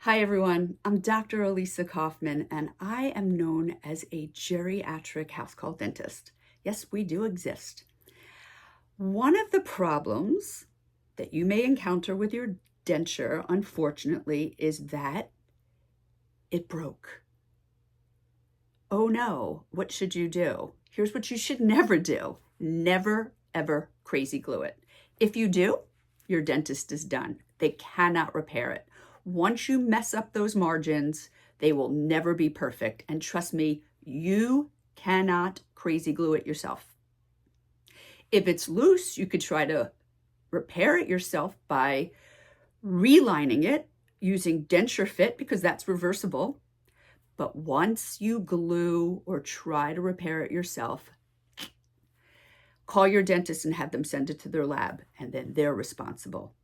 Hi everyone, I'm Dr. Elisa Kaufman and I am known as a geriatric house call dentist. Yes, we do exist. One of the problems that you may encounter with your denture, unfortunately, is that it broke. Oh no, what should you do? Here's what you should never do. Never, ever crazy glue it. If you do, your dentist is done. They cannot repair it. Once you mess up those margins, they will never be perfect. And trust me, you cannot crazy glue it yourself. If it's loose, you could try to repair it yourself by relining it using Denture Fit because that's reversible. But once you glue or try to repair it yourself, call your dentist and have them send it to their lab, and then they're responsible.